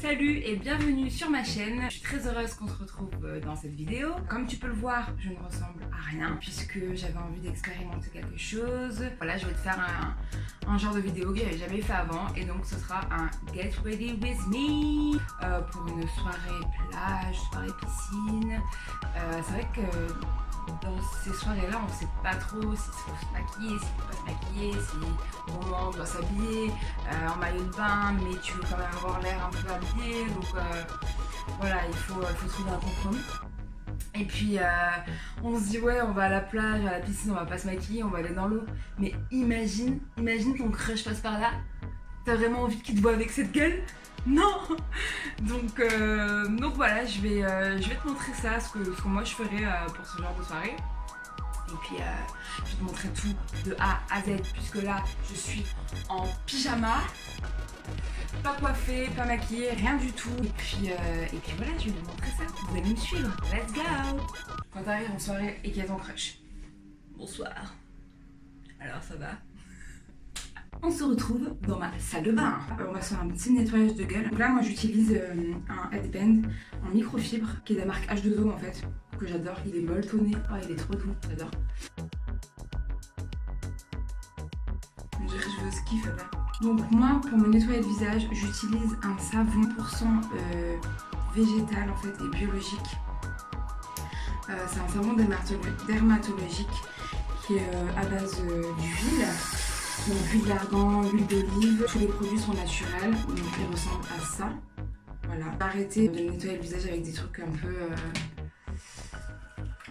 Salut et bienvenue sur ma chaîne. Je suis très heureuse qu'on se retrouve dans cette vidéo. Comme tu peux le voir, je ne ressemble à rien puisque j'avais envie d'expérimenter quelque chose. Voilà, je vais te faire un genre de vidéo que j'avais jamais fait avant et donc ce sera un Get Ready With Me pour une soirée plage, soirée piscine. C'est vrai que dans ces soirées-là, on ne sait pas trop s'il faut se maquiller, s'il ne faut pas se maquiller, si au moment on doit s'habiller en maillot de bain, mais tu veux quand même avoir l'air un peu habillé. Donc voilà, il faut trouver un compromis. Et puis on se dit ouais, on va à la plage, à la piscine, on va pas se maquiller, on va aller dans l'eau. Mais imagine ton crush passe par là. T'as vraiment envie qu'il te voit avec cette gueule? Non. Donc voilà, je vais te montrer ça, ce que moi je ferais pour ce genre de soirée. Et puis je vais te montrer tout de A à Z, puisque là je suis en pyjama, pas coiffée, pas maquillée, rien du tout. Et puis voilà, je vais te montrer ça, vous allez me suivre, let's go. Quand t'arrives en soirée et qu'il y a ton crush, bonsoir, alors ça va? On se retrouve dans ma salle de bain. On va faire un petit nettoyage de gueule. Donc là, moi j'utilise un headband en microfibre qui est de la marque H2O en fait, que j'adore. Il est molletonné. Oh, il est trop doux, j'adore. On dirait que je veux skiff là. Donc moi, pour me nettoyer le visage, j'utilise un savon 100% végétal en fait et biologique. C'est un savon dermatologique qui est à base d'huile. Donc l'huile d'argan, l'huile d'olive, tous les produits sont naturels, donc ils ressemblent à ça. Voilà. Arrêtez de nettoyer le visage avec des trucs un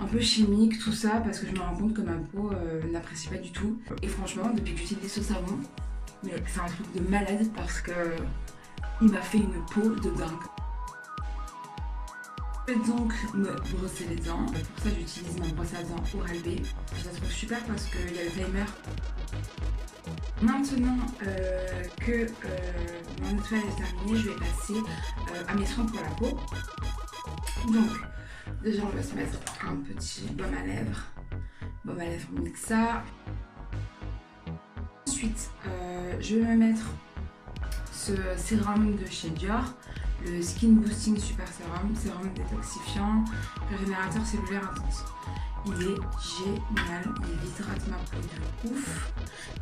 peu chimiques, tout ça, parce que je me rends compte que ma peau n'apprécie pas du tout. Et franchement, depuis que j'utilise ce savon, c'est un truc de malade parce que il m'a fait une peau de dingue. Je vais donc me brosser les dents. Pour ça, j'utilise ma brosse à dents Oral-B. Je la trouve super parce qu'il y a le timer. Maintenant que mon nettoyage est terminé, je vais passer à mes soins pour la peau. Donc, déjà, on va se mettre un petit baume à lèvres. Baume à lèvres Mixa. Ensuite, je vais me mettre ce sérum de chez Dior, le Skin Boosting Super Sérum, sérum détoxifiant, régénérateur cellulaire intense. Il est génial, il hydrate ma peau de ouf.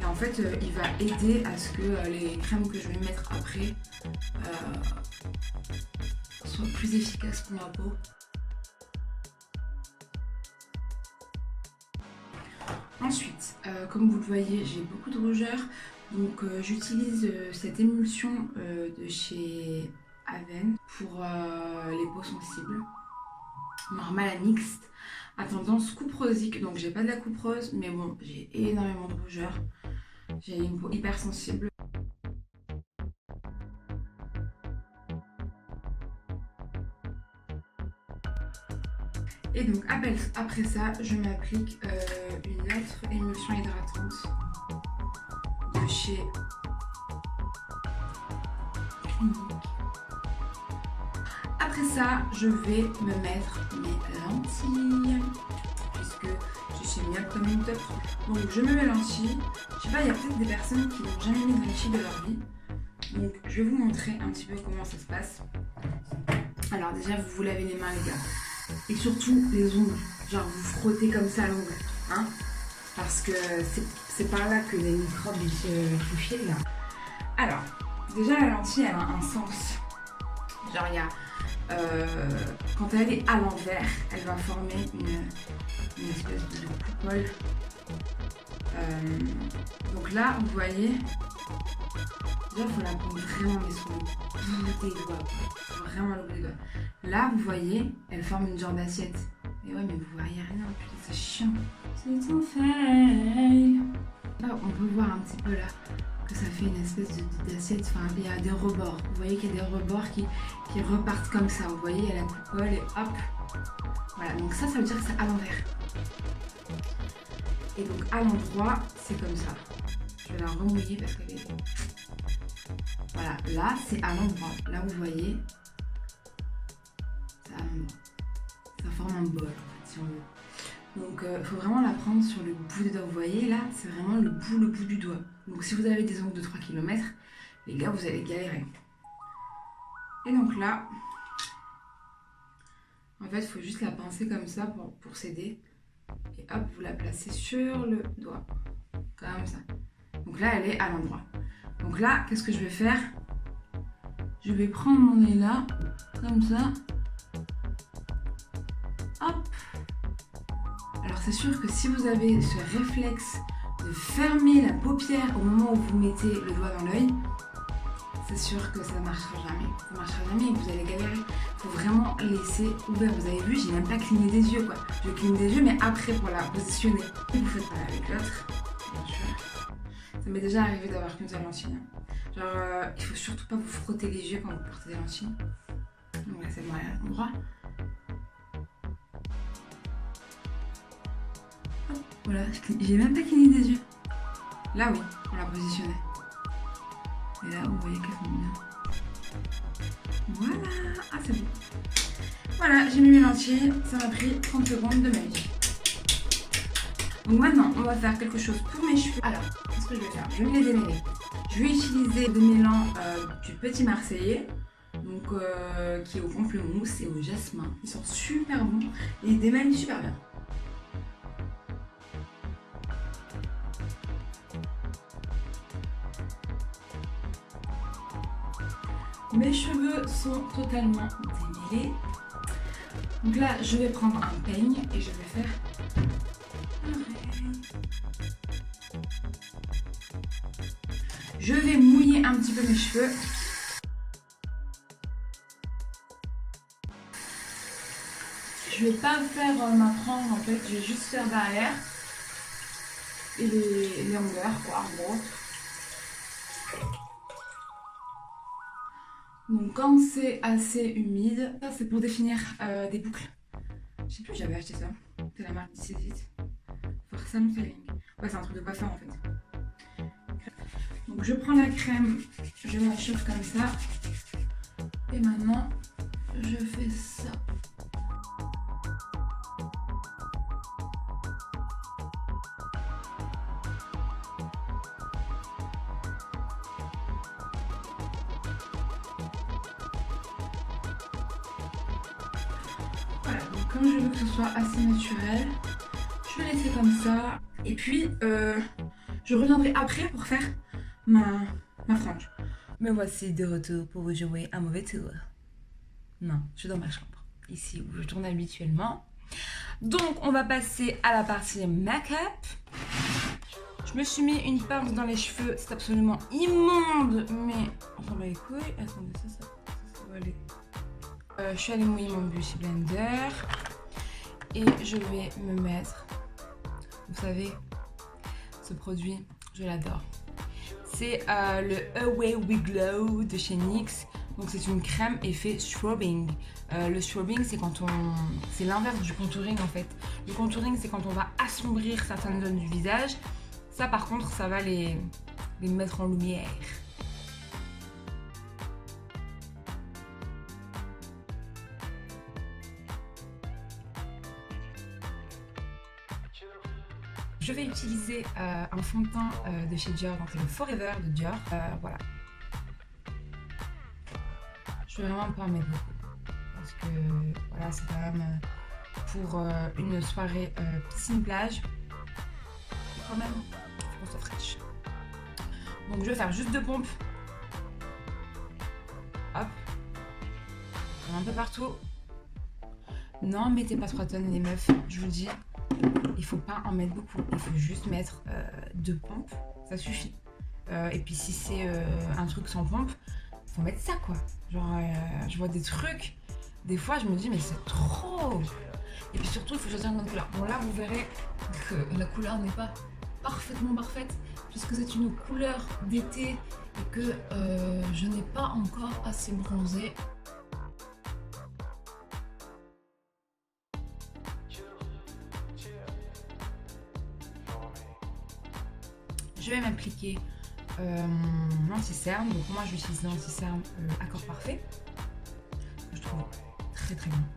Et en fait, il va aider à ce que les crèmes que je vais mettre après soient plus efficaces pour ma peau. Ensuite, comme vous le voyez, j'ai beaucoup de rougeur. Donc j'utilise cette émulsion de chez Aven pour les peaux sensibles. Normal à mixte, à tendance coupe rosique, donc j'ai pas de la coupe rose, mais bon, j'ai énormément de rougeur. J'ai une peau hyper sensible. Et donc après ça, je m'applique une autre émulsion hydratante de chez Clinique. Après ça, je vais me mettre mes lentilles, puisque je suis mieux comme une top. Donc je me mets lentilles. Je sais pas, il y a peut-être des personnes qui n'ont jamais mis de lentilles de leur vie. Donc je vais vous montrer un petit peu comment ça se passe. Alors déjà, vous vous lavez les mains les gars. Et surtout les ongles. Genre vous frottez comme ça l'ongle. Hein, parce que c'est par là que les microbes ils se faufilent là. Alors, déjà la lentille elle a un sens. Genre il y a... quand elle est à l'envers, elle va former une espèce de coupole. Donc là, vous voyez, déjà il faut la prendre vraiment mais sur le bout des doigts, vraiment le bout des doigts. Là, vous voyez, elle forme une genre d'assiette. Et ouais, mais vous voyez rien, putain, c'est chiant. C'est ton fail. Là, on peut voir un petit peu là que ça fait une espèce d'assiette, enfin il y a des rebords, vous voyez qu'il y a des rebords qui repartent comme ça, vous voyez il y a la coupole et hop, voilà, donc ça veut dire que c'est à l'envers. Et donc à l'endroit, c'est comme ça. Je vais la remouiller parce qu'elle est... Voilà, là c'est à l'endroit, là vous voyez, c'est à l'endroit. Ça forme un bol en fait, si on veut. Donc il faut vraiment la prendre sur le bout des doigts. Vous voyez là, c'est vraiment le bout du doigt. Donc si vous avez des ongles de 3 km, les gars, vous allez galérer. Et donc là, en fait, il faut juste la pincer comme ça pour s'aider. Et hop, vous la placez sur le doigt. Comme ça. Donc là, elle est à l'endroit. Donc là, qu'est-ce que je vais faire? Je vais prendre mon nez là, comme ça. Hop. Alors c'est sûr que si vous avez ce réflexe de fermer la paupière au moment où vous mettez le doigt dans l'œil, c'est sûr que ça ne marchera jamais. Ça ne marchera jamais et vous allez galérer. Il faut vraiment laisser ouvert. Vous avez vu, j'ai même pas cligné des yeux quoi. Je cligne des yeux mais après pour la positionner. Vous faites pas avec l'autre, bien sûr. Ça m'est déjà arrivé d'avoir qu'une seule lentille. Genre, il faut surtout pas vous frotter les yeux quand vous portez des lentilles. Donc là c'est le meilleur endroit. Voilà, j'ai même pas cligné des yeux. Là oui, on l'a positionné. Et là, vous voyez qu'elle tombe bien. Voilà, ah c'est bon. Voilà, j'ai mis mes lentilles, ça m'a pris 30 secondes de ma vie. Donc maintenant, on va faire quelque chose pour mes cheveux. Alors, qu'est-ce que je vais faire? Je vais me les démêler. Je vais utiliser le démêlant du Petit Marseillais, donc qui est au pamplemousse et au jasmin. Ils sont super bons et ils démêlent super bien. Mes cheveux sont totalement démêlés. Donc là, je vais prendre un peigne et je vais faire je vais mouiller un petit peu mes cheveux. Je vais pas faire ma frange en fait, je vais juste faire derrière et les longueurs quoi en gros. Donc quand c'est assez humide, ça c'est pour définir des boucles. Je sais plus, j'avais acheté ça. C'est la marque Dicésit. Forcément Styling. Ouais, c'est un truc de coiffeur en fait. Donc je prends la crème, je la chauffe comme ça. Et maintenant, je fais ça. Voilà, donc comme je veux que ce soit assez naturel, je vais laisser comme ça. Et puis, je reviendrai après pour faire ma frange. Me voici de retour pour vous jouer un mauvais tour. Non, je suis dans ma chambre, ici où je tourne habituellement. Donc, on va passer à la partie make-up. Je me suis mis une pince dans les cheveux, c'est absolument immonde, mais on s'en bat les couilles. Attendez, ça va aller. Je suis allée mouiller mon Beauty Blender et je vais me mettre, vous savez, ce produit, je l'adore. C'est le Away We Glow de chez NYX. Donc c'est une crème effet strobing. Le strobing c'est l'inverse du contouring en fait. Le contouring c'est quand on va assombrir certaines zones du visage. Ça par contre ça va les mettre en lumière. Je vais utiliser un fond de teint de chez Dior, donc c'est le Forever de Dior. Voilà. Je vais vraiment pas en mettre beaucoup parce que voilà, c'est quand même pour une soirée piscine-plage. Quand même, faut qu'on soit fraîche. Donc je vais faire juste 2 pompes. Hop. Un peu partout. Non, mettez pas 3 tonnes les meufs, je vous dis. Il faut pas en mettre beaucoup, il faut juste mettre 2 pompes, ça suffit. Et puis si c'est un truc sans pompe, faut mettre ça quoi. Genre je vois des trucs, des fois je me dis mais c'est trop. Et puis surtout il faut choisir une bonne couleur. Bon là vous verrez que la couleur n'est pas parfaitement parfaite puisque c'est une couleur d'été et que je n'ai pas encore assez bronzé. Je vais m'appliquer mon anti-cerne. Donc moi j'utilise l'anti-cerne Accord Parfait. Que je trouve très très bien.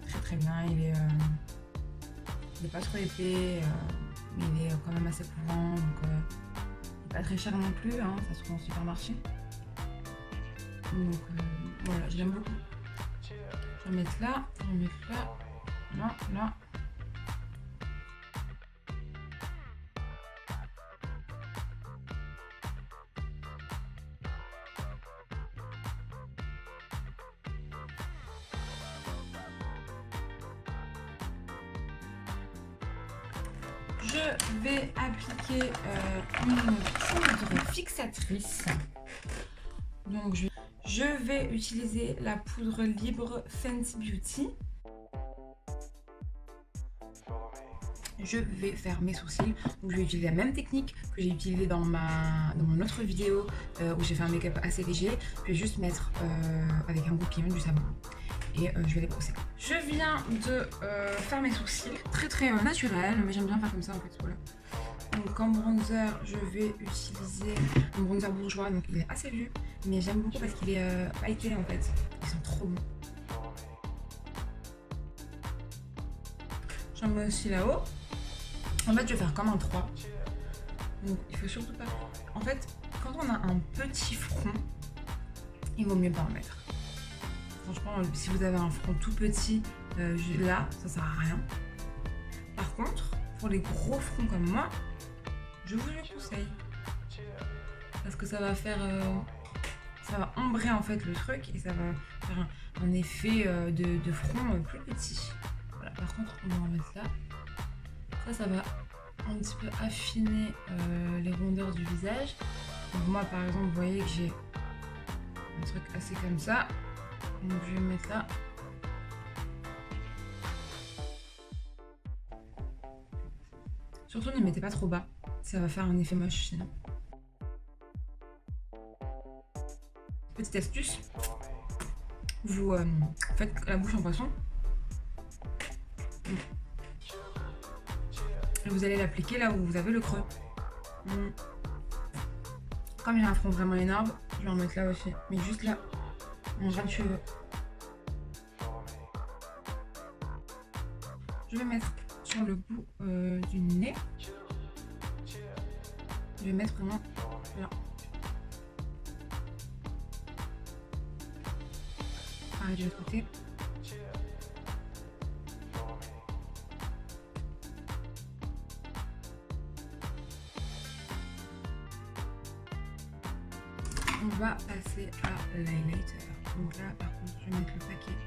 Très très bien. Il est pas trop épais, mais il est quand même assez courant. Donc il n'est pas très cher non plus, hein, ça se trouve en supermarché. Donc voilà, je l'aime beaucoup. Je vais en mettre là, je vais en mettre là, là, là. Je vais appliquer une poudre fixatrice. Donc je vais utiliser la poudre libre Fenty Beauty. Je vais faire mes sourcils. Donc je vais utiliser la même technique que j'ai utilisée dans mon autre vidéo où j'ai fait un make-up assez léger. Je vais juste mettre avec un goupillon du savon. Et je vais les brosser. Je viens de faire mes sourcils, très naturel, mais j'aime bien faire comme ça en fait. Voilà. Donc en bronzer, je vais utiliser un bronzer bourgeois, donc il est assez vieux, mais j'aime beaucoup parce qu'il est pailleté en fait. Ils sont trop bons. J'en mets aussi là-haut. En fait, je vais faire comme un 3. Donc il faut surtout pas. En fait, quand on a un petit front, il vaut mieux pas en mettre. Franchement, si vous avez un front tout petit, là, ça sert à rien. Par contre, pour les gros fronts comme moi, je vous le conseille. Parce que ça va faire... ça va ombrer en fait le truc et ça va faire un effet de front plus petit. Voilà, par contre, on va en mettre là. Ça va un petit peu affiner les rondeurs du visage. Donc moi, par exemple, vous voyez que j'ai un truc assez comme ça. Donc je vais me mettre là. Surtout ne mettez pas trop bas, ça va faire un effet moche sinon. Petite astuce, vous faites la bouche en poisson. Et vous allez l'appliquer là où vous avez le creux. Comme j'ai un front vraiment énorme, je vais en mettre là aussi, mais juste là. En ras de cheveux. Je vais mettre sur le bout du nez. Je vais mettre vraiment là. Pareil de l'autre côté. On va passer à l'highlighter. Donc là, par contre, je vais mettre le paquet.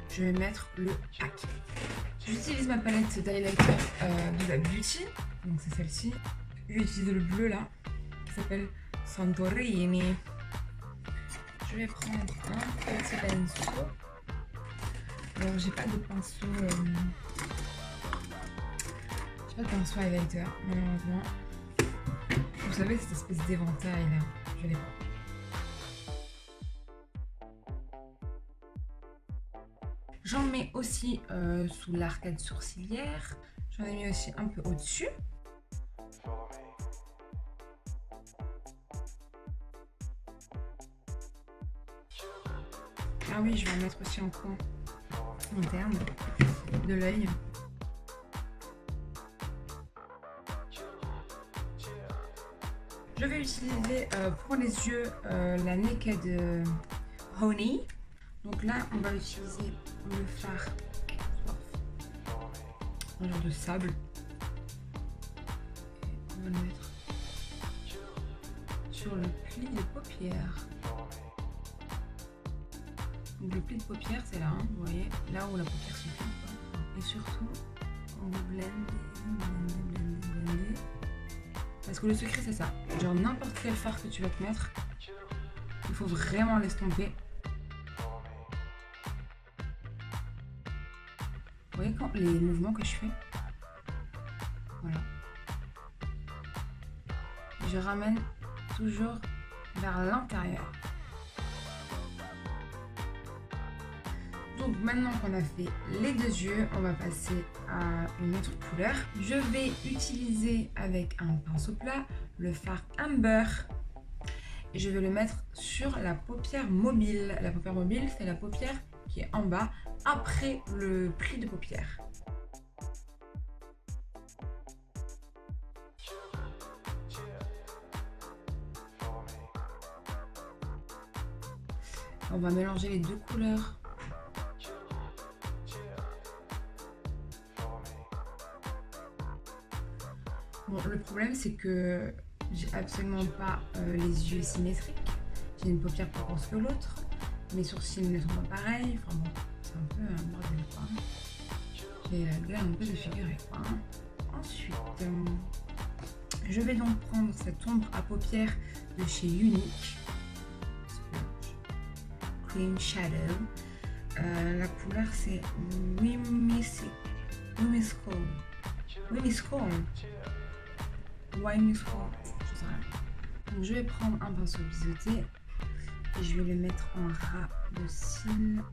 Je vais mettre le paquet. J'utilise ma palette d'highlighter de la Beauty. Donc c'est celle-ci. Je vais utiliser le bleu là, qui s'appelle Santorini. Je vais prendre un petit pinceau. Alors j'ai pas de pinceau. J'ai pas de pinceau highlighter, malheureusement. Vous savez, cette espèce d'éventail là, je l'ai pas. J'en mets aussi sous l'arcade sourcilière. J'en ai mis aussi un peu au-dessus. Ah oui, je vais en mettre aussi en coin interne de l'œil. Je vais utiliser pour les yeux la Naked Honey. Donc là, on va utiliser le fard, un genre de sable. Et on va le mettre sur le pli de paupières. Donc le pli de paupières, c'est là, hein, vous voyez, là où la paupière se plie. Et surtout, on va blender. Parce que le secret, c'est ça. Genre n'importe quel fard que tu vas te mettre, il faut vraiment l'estomper. Vous voyez quand les mouvements que je fais, voilà. Je ramène toujours vers l'intérieur. Donc maintenant qu'on a fait les deux yeux, on va passer à une autre couleur. Je vais utiliser avec un pinceau plat le fard Amber. Et je vais le mettre sur la paupière mobile. La paupière mobile, c'est la paupière qui est en bas, après le pli de paupière. On va mélanger les deux couleurs. Bon, le problème c'est que j'ai absolument pas les yeux symétriques. J'ai une paupière plus grosse que l'autre. Mes sourcils ne sont pas pareils. Enfin bon, c'est un peu un bordel quoi. J'ai la gueule un peu défigurée quoi. Ensuite, je vais donc prendre cette ombre à paupières de chez Unique. Cream Shadow. La couleur c'est Whimsical. Donc je vais prendre un pinceau biseauté et je vais le mettre en ras de cils.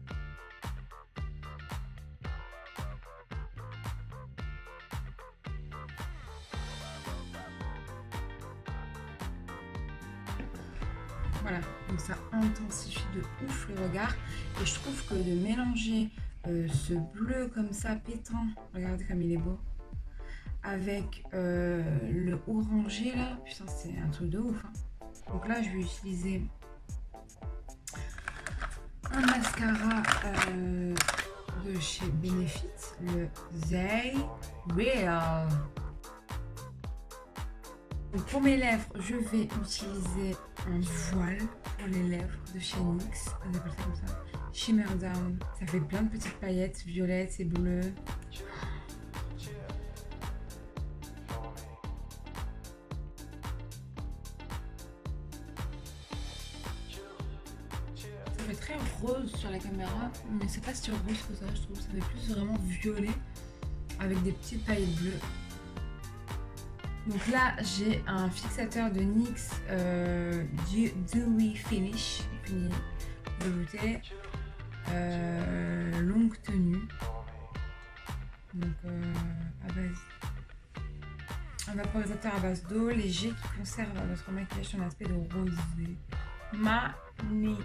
Voilà, donc ça intensifie de ouf le regard et je trouve que de mélanger ce bleu comme ça pétant, regardez comme il est beau, avec le orangé là, putain c'est un truc de ouf hein. Donc là je vais utiliser un mascara de chez Benefit, le They Real. Donc pour mes lèvres, je vais utiliser un voile pour les lèvres de chez NYX, on appelle ça comme ça, Shimmer Down. Ça fait plein de petites paillettes violettes et bleues. Ça fait très rose sur la caméra, mais c'est pas si rose que ça, je trouve. Ça fait plus vraiment violet avec des petites paillettes bleues. Donc là, j'ai un fixateur de NYX Dewy Finish, velouté, longue tenue. Donc à base, un vaporisateur à base d'eau léger qui conserve notre maquillage sur un aspect de rosé. Magnifique.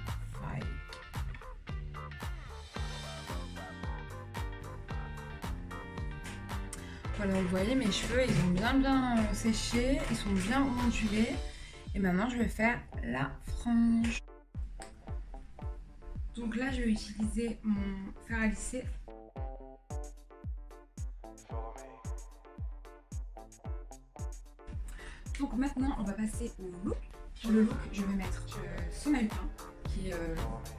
Voilà, vous voyez mes cheveux, ils ont bien séché, ils sont bien ondulés. Et maintenant, je vais faire la frange. Donc là, je vais utiliser mon fer à lisser. Donc maintenant, on va passer au look. Pour le look, je vais mettre ce maillot-de-bain qui est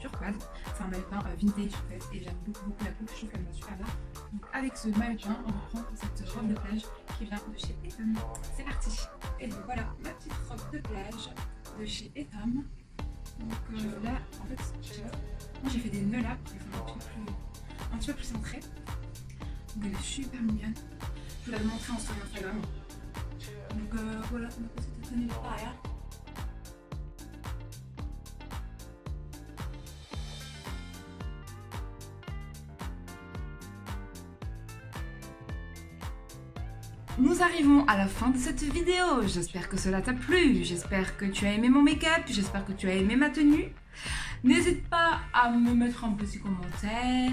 turquoise. C'est un maillot-de-bain vintage en fait, et j'aime beaucoup la coupe, je trouve qu'elle va super bien. Donc avec ce maillot-de-bain, on reprend cette robe de plage qui vient de chez Etam. C'est parti. Et donc voilà ma petite robe de plage de chez Etam. Donc là, en fait, moi j'ai fait des nœuds là pour qu'elle soit un petit peu plus centrée. Donc elle est super mignonne. Je vous la montrer en story Instagram. Donc voilà, on a passé cette année là derrière. Nous arrivons à la fin de cette vidéo. J'espère que cela t'a plu. J'espère que tu as aimé mon make-up. J'espère que tu as aimé ma tenue. N'hésite pas à me mettre un petit commentaire.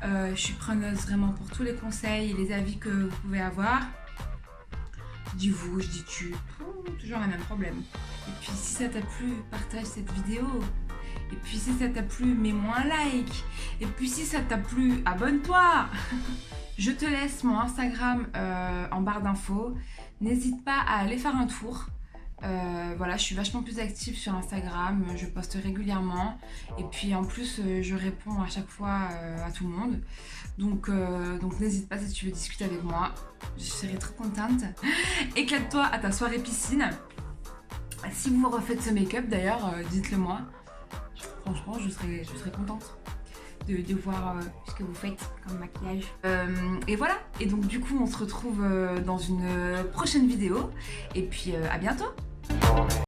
Je suis preneuse vraiment pour tous les conseils et les avis que vous pouvez avoir. Je dis vous, je dis tu. Toujours le même problème. Et puis si ça t'a plu, partage cette vidéo. Et puis si ça t'a plu, mets-moi un like. Et puis si ça t'a plu, abonne-toi. Je te laisse mon Instagram en barre d'infos. N'hésite pas à aller faire un tour. Voilà, je suis vachement plus active sur Instagram. Je poste régulièrement. Et puis en plus, je réponds à chaque fois à tout le monde. Donc n'hésite pas si tu veux discuter avec moi. Je serai très contente. Éclate-toi à ta soirée piscine. Si vous refaites ce make-up d'ailleurs, dites-le moi. Franchement, je serai contente de voir ce que vous faites comme maquillage. Et voilà, et donc du coup on se retrouve dans une prochaine vidéo et puis à bientôt.